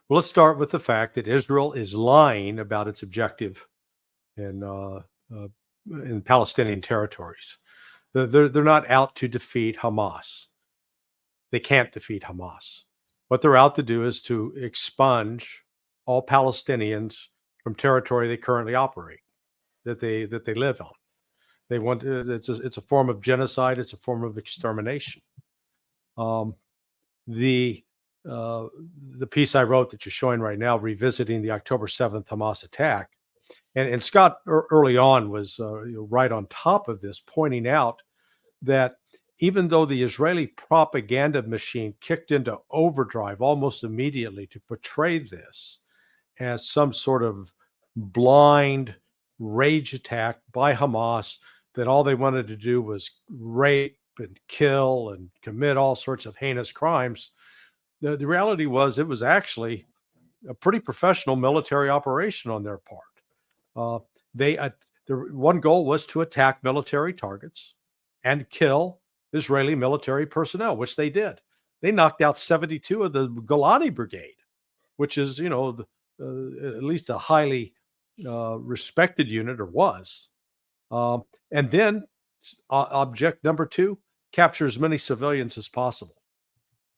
Well, let's start with the fact that Israel is lying about its objective in Palestinian territories. They're not out to defeat Hamas. They can't defeat Hamas. What they're out to do is to expunge all Palestinians from territory they currently operate, that they live on. They want it's a form of genocide. It's a form of extermination. The piece I wrote that you're showing right now, revisiting the October 7th Hamas attack, and Scott early on was right on top of this, pointing out that even though the Israeli propaganda machine kicked into overdrive almost immediately to portray this as some sort of blind rage attack by Hamas, that all they wanted to do was rape and kill and commit all sorts of heinous crimes, the reality was it was actually a pretty professional military operation on their part. Their one goal was to attack military targets and kill Israeli military personnel, which they did. They knocked out 72 of the Golani Brigade, which is, at least a highly respected unit, or was. And then object number 2, capture as many civilians as possible.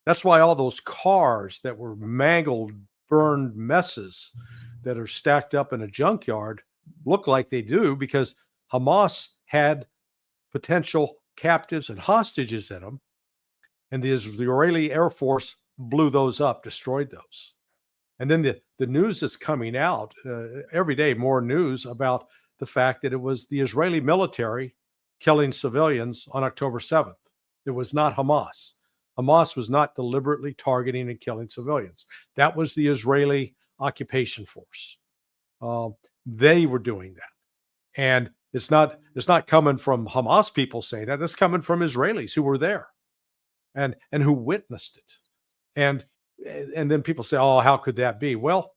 That's why all those cars that were mangled, burned messes that are stacked up in a junkyard look like they do, because Hamas had potential captives and hostages in them, and the Israeli Air Force blew those up, destroyed those. And then the news that's coming out every day, more news about the fact that it was the Israeli military killing civilians on October 7th. It was not Hamas. Hamas was not deliberately targeting and killing civilians. That was the Israeli occupation force. They were doing that. And it's not coming from Hamas people saying that. It's coming from Israelis who were there and who witnessed it. And then people say, oh, how could that be? Well,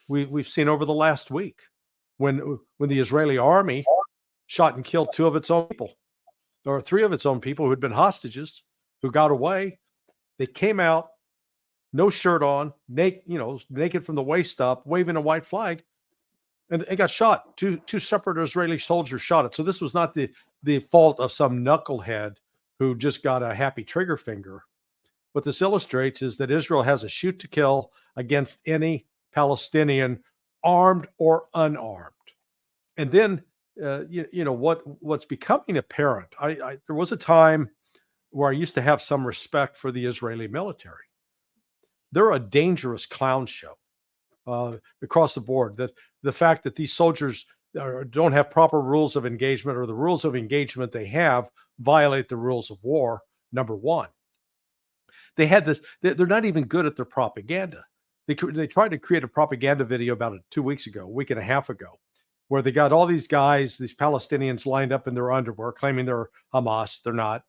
we've seen over the last week when the Israeli army shot and killed 2 of its own people, or 3 of its own people who had been hostages, who got away. They came out, no shirt on, naked from the waist up, waving a white flag, and got shot. Two separate Israeli soldiers shot it. So this was not the fault of some knucklehead who just got a happy trigger finger. What this illustrates is that Israel has a shoot to kill against any Palestinian, armed or unarmed. And then, what's becoming apparent, there was a time where I used to have some respect for the Israeli military. They're a dangerous clown show across the board. That the fact that these soldiers don't have proper rules of engagement, or the rules of engagement they have violate the rules of war, number one. They had this, they're not even good at their propaganda. They tried to create a propaganda video about 2 weeks ago, a week and a half ago, where they got all these guys, these Palestinians, lined up in their underwear, claiming they're Hamas. They're not.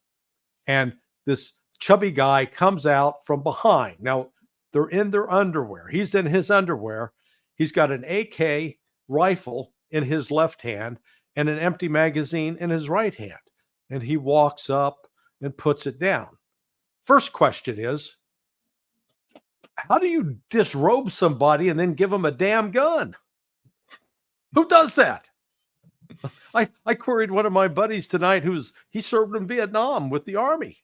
And this chubby guy comes out from behind. Now, they're in their underwear. He's in his underwear. He's got an AK rifle in his left hand and an empty magazine in his right hand. And he walks up and puts it down. First question is, how do you disrobe somebody and then give them a damn gun? Who does that? I queried one of my buddies tonight he served in Vietnam with the Army.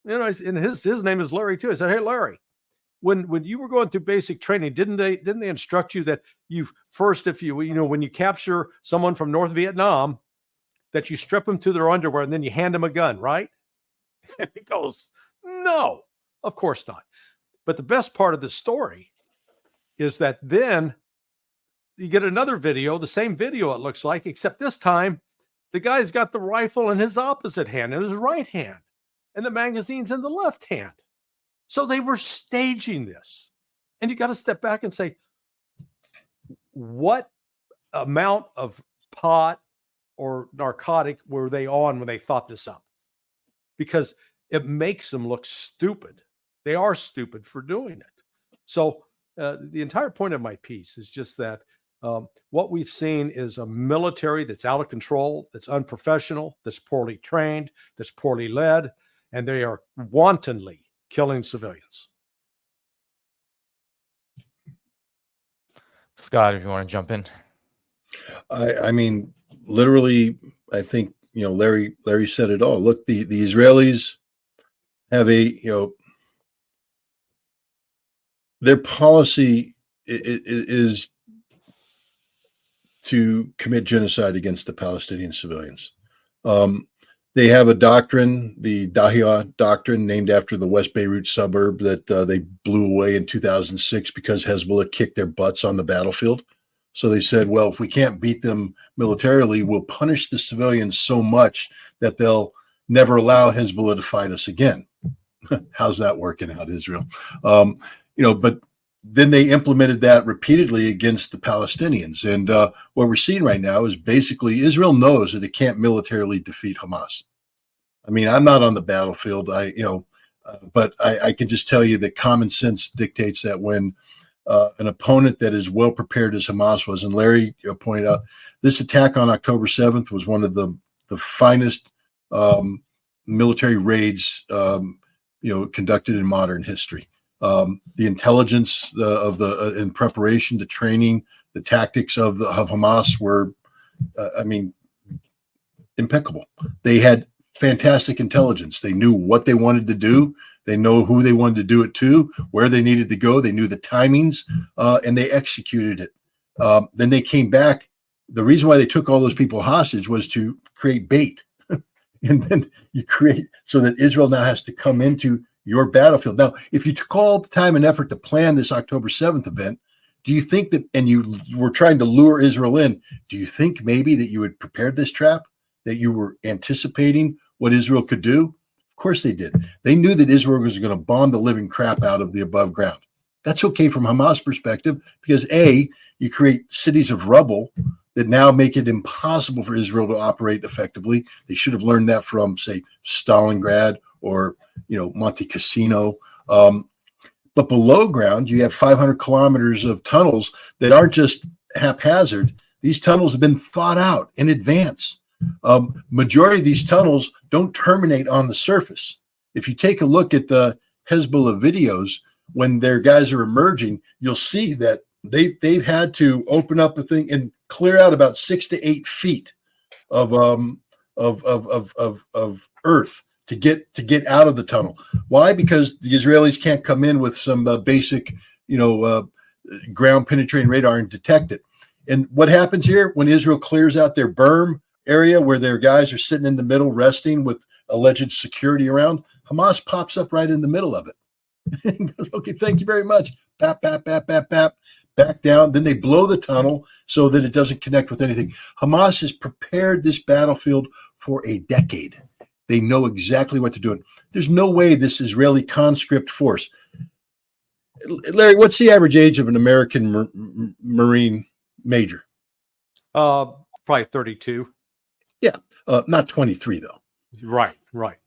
And his name is Larry too. I said, hey, Larry, when you were going through basic training, didn't they instruct you that you first, if when you capture someone from North Vietnam, that you strip them to their underwear and then you hand them a gun, right? And he goes, no, of course not. But the best part of the story is that then you get another video, the same video it looks like, except this time the guy's got the rifle in his opposite hand, in his right hand, and the magazine's in the left hand. So they were staging this. And you got to step back and say, what amount of pot or narcotic were they on when they thought this up? Because it makes them look stupid. They are stupid for doing it. So the entire point of my piece is just that what we've seen is a military that's out of control, that's unprofessional, that's poorly trained, that's poorly led, and they are wantonly killing civilians. Scott, if you want to jump in. I mean, literally, I think, Larry said it all. Look, the Israelis have their policy is to commit genocide against the Palestinian civilians. They have a doctrine, the Dahia doctrine, named after the West Beirut suburb that they blew away in 2006 because Hezbollah kicked their butts on the battlefield. So they said, well, if we can't beat them militarily, we'll punish the civilians so much that they'll never allow Hezbollah to fight us again. How's that working out, Israel? But then they implemented that repeatedly against the Palestinians. And what we're seeing right now is basically Israel knows that it can't militarily defeat Hamas. I mean, I'm not on the battlefield, but I can just tell you that common sense dictates that when an opponent that is well prepared as Hamas was, and Larry pointed out, this attack on October 7th was one of the finest military raids conducted in modern history. The intelligence in preparation, the training, the tactics of Hamas were, impeccable. They had fantastic intelligence. They knew what they wanted to do. They know who they wanted to do it to, where they needed to go. They knew the timings, and they executed it. Then they came back. The reason why they took all those people hostage was to create bait. And then you create so that Israel now has to come into your battlefield. Now, if you took all the time and effort to plan this October 7th event, do you think that, and you were trying to lure Israel in, do you think maybe that you had prepared this trap, that you were anticipating what Israel could do? Of course they did. They knew that Israel was going to bomb the living crap out of the above ground. That's okay from Hamas perspective, because A, you create cities of rubble that now make it impossible for Israel to operate effectively. They should have learned that from, say, Stalingrad or Monte Cassino. But below ground, you have 500 kilometers of tunnels that aren't just haphazard. These tunnels have been thought out in advance. Majority of these tunnels don't terminate on the surface. If you take a look at the Hezbollah videos, when their guys are emerging, you'll see that they've had to open up a thing and clear out about 6 to 8 feet of earth to get out of the tunnel. Why? Because the Israelis can't come in with some basic, ground penetrating radar and detect it. And what happens here when Israel clears out their berm area where their guys are sitting in the middle resting with alleged security around, Hamas pops up right in the middle of it. Okay, thank you very much. Bap, bap, bap, bap, bap. Back down. Then they blow the tunnel so that it doesn't connect with anything. Hamas has prepared this battlefield for a decade. They know exactly what to do. There's no way this Israeli conscript force. Larry, what's the average age of an American Marine major? Probably 32. Yeah, not 23 though. Right.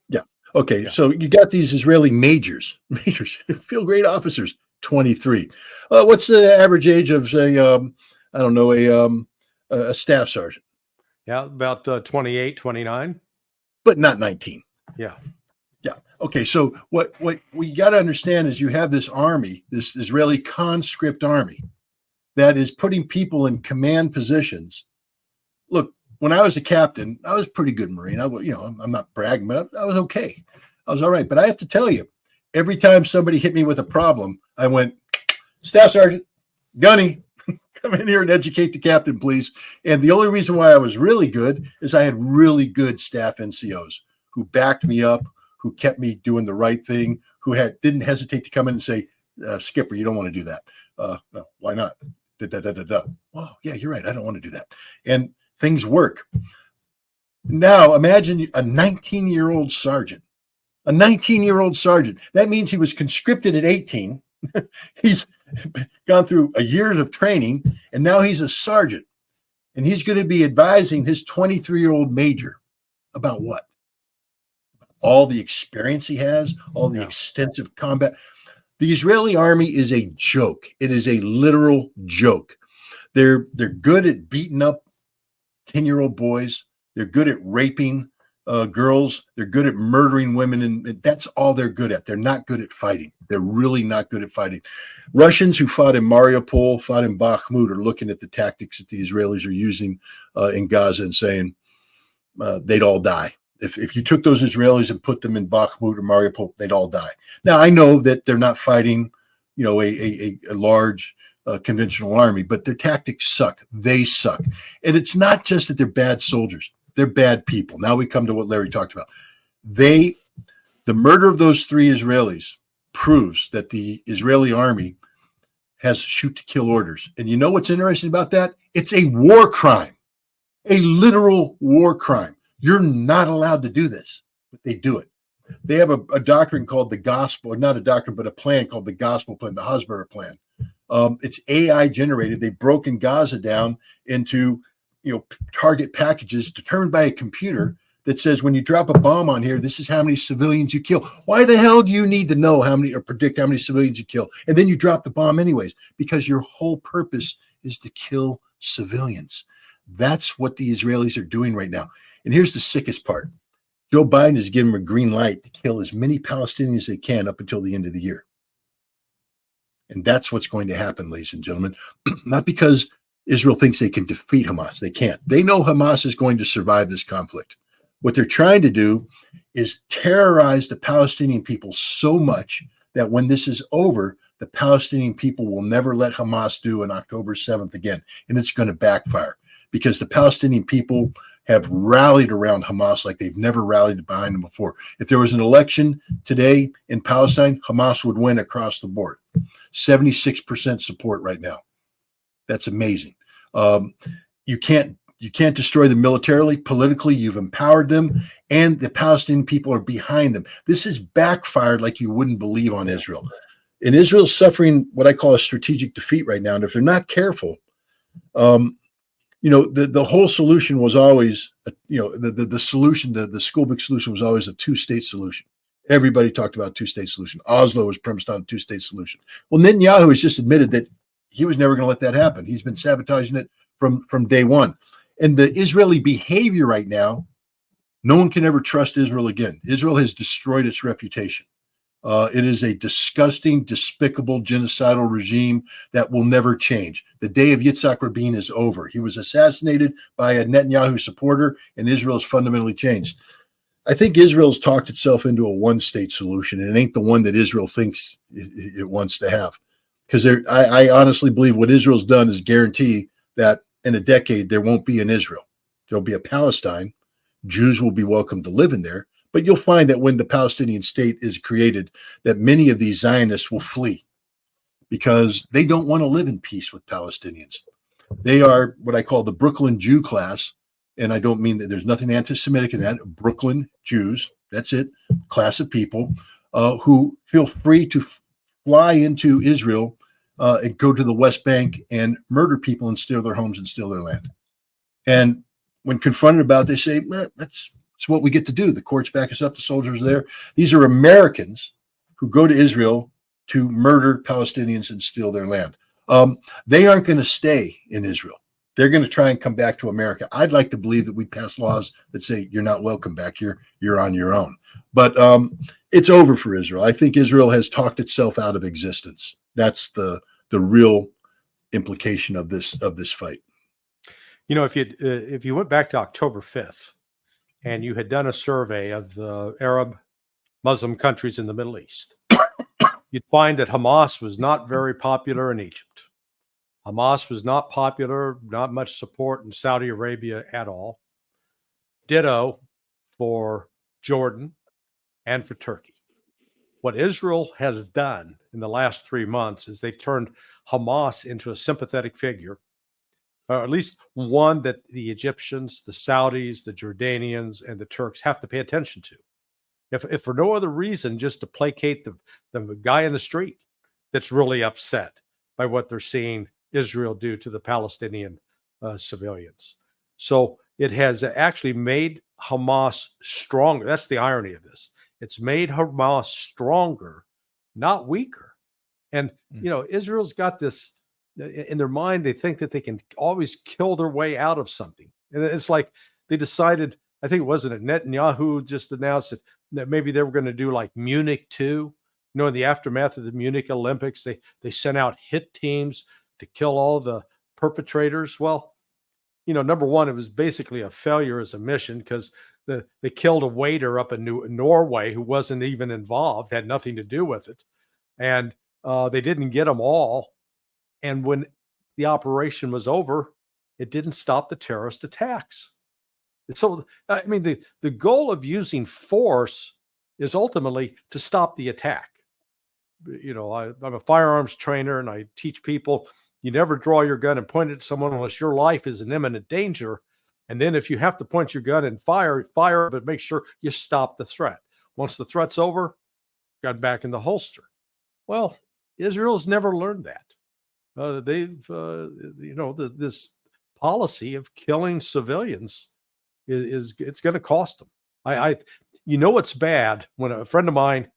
Yeah. Okay, yeah. So you got these Israeli majors, field grade officers, 23. What's the average age of, say, a staff sergeant? Yeah, about 28, 29. But not 19. Yeah. Okay, so what we got to understand is you have this army, this Israeli conscript army, that is putting people in command positions. Look, when I was a captain, I was a pretty good Marine. I'm not bragging, but I was okay. I was all right. But I have to tell you, every time somebody hit me with a problem, I went, Staff Sergeant, Gunny, come in here and educate the captain, please. And the only reason why I was really good is I had really good staff NCOs who backed me up, who kept me doing the right thing, who didn't hesitate to come in and say, Skipper, you don't want to do that. No, why not? Oh, yeah, you're right. I don't want to do that. And things work. Now imagine a 19-year-old sergeant. A 19-year-old sergeant. That means he was conscripted at 18. He's gone through a year of training, and now he's a sergeant. And he's going to be advising his 23-year-old major about what? All the experience he has, all the extensive combat. The Israeli army is a joke. It is a literal joke. They're good at beating up 10-year-old boys. They're good at raping girls. They're good at murdering women, and that's all they're good at. They're not good at fighting. They're really not good at fighting. Russians who fought in Mariupol, fought in Bakhmut, are looking at the tactics that the Israelis are using in Gaza and saying they'd all die. If you took those Israelis and put them in Bakhmut or Mariupol, they'd all die. Now, I know that they're not fighting, a large conventional army, but their tactics suck. They suck. And it's not just that they're bad soldiers. They're bad people. Now we come to what Larry talked about. The murder of those 3 Israelis proves that the Israeli army has shoot to kill orders. And you know what's interesting about that? It's a war crime, a literal war crime. You're not allowed to do this, but they do it. They have a doctrine called the gospel, or not a doctrine, but a plan called the gospel plan, the Hasbara plan. It's AI generated. They've broken Gaza down into target packages determined by a computer that says when you drop a bomb on here, this is how many civilians you kill. Why the hell do you need to know how many or predict how many civilians you kill? And then you drop the bomb anyways, because your whole purpose is to kill civilians. That's what the Israelis are doing right now. And here's the sickest part. Joe Biden has given them a green light to kill as many Palestinians as they can up until the end of the year. And that's what's going to happen, ladies and gentlemen. Not because Israel thinks they can defeat Hamas. They can't. They know Hamas is going to survive this conflict. What they're trying to do is terrorize the Palestinian people so much that when this is over, the Palestinian people will never let Hamas do an October 7th again. And it's going to backfire because the Palestinian people have rallied around Hamas like they've never rallied behind them before. If there was an election today in Palestine, Hamas would win across the board. 76% support right now. That's amazing. You can't destroy them militarily. Politically, you've empowered them, and the Palestinian people are behind them. This has backfired like you wouldn't believe on Israel. And Israel's suffering what I call a strategic defeat right now. And if they're not careful, the whole solution was always, the solution, the school book solution was always a 2-state solution. Everybody talked about a 2-state solution. Oslo was premised on a 2-state solution. Well, Netanyahu has just admitted that he was never going to let that happen. He's been sabotaging it from day one. And the Israeli behavior right now, no one can ever trust Israel again. Israel has destroyed its reputation. It is a disgusting, despicable, genocidal regime that will never change. The day of Yitzhak Rabin is over. He was assassinated by a Netanyahu supporter, and Israel has fundamentally changed. I think Israel's talked itself into a 1-state solution, and it ain't the one that Israel thinks it wants to have. Because I honestly believe what Israel's done is guarantee that in a decade there won't be an Israel. There'll be a Palestine. Jews will be welcome to live in there. But you'll find that when the Palestinian state is created, that many of these Zionists will flee because they don't want to live in peace with Palestinians. They are what I call the Brooklyn Jew class. And I don't mean that there's nothing anti-Semitic in that. Brooklyn Jews, that's it, class of people who feel free to fly into Israel and go to the West Bank and murder people and steal their homes and steal their land. And when confronted about it, they say, that's what we get to do. The courts back us up. The soldiers are there. These are Americans who go to Israel to murder Palestinians and steal their land. They aren't going to stay in Israel. They're going to try and come back to America. I'd like to believe that we pass laws that say you're not welcome back here. You're on your own. But it's over for Israel. I think Israel has talked itself out of existence. That's the real implication of this fight. If you went back to October 5th and you had done a survey of the Arab Muslim countries in the Middle East, you'd find that Hamas was not very popular in Egypt. Hamas was not popular, not much support in Saudi Arabia at all. Ditto for Jordan and for Turkey. What Israel has done in the last 3 months is they've turned Hamas into a sympathetic figure, or at least one that the Egyptians, the Saudis, the Jordanians, and the Turks have to pay attention to. If for no other reason, just to placate the guy in the street that's really upset by what they're seeing Israel do to the Palestinian civilians. So it has actually made Hamas stronger. That's the irony of this. It's made Hamas stronger, not weaker. And, Israel's got this in their mind. They think that they can always kill their way out of something. And it's like they decided I think it wasn't Netanyahu just announced that maybe they were going to do like Munich 2. In the aftermath of the Munich Olympics, they sent out hit teams to kill all the perpetrators. Well, number one, it was basically a failure as a mission because they killed a waiter up in Norway who wasn't even involved, had nothing to do with it. And they didn't get them all. And when the operation was over, it didn't stop the terrorist attacks. So, I mean, the goal of using force is ultimately to stop the attack. I'm a firearms trainer and I teach people, you never draw your gun and point it at someone unless your life is in imminent danger. And then if you have to point your gun and fire, but make sure you stop the threat. Once the threat's over, gun back in the holster. Well, Israel's never learned that. This policy of killing civilians it's going to cost them. It's bad when a friend of mine,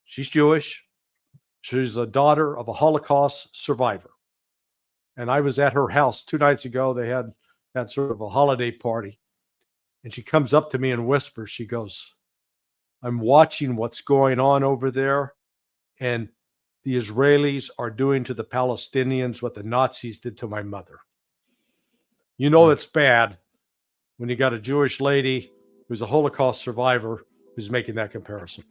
she's Jewish, she's a daughter of a Holocaust survivor, and I was at her house 2 nights ago. They had sort of a holiday party, and she comes up to me and whispers. She goes, "I'm watching what's going on over there, and the Israelis are doing to the Palestinians what the Nazis did to my mother." It's bad when you got a Jewish lady who's a Holocaust survivor who's making that comparison.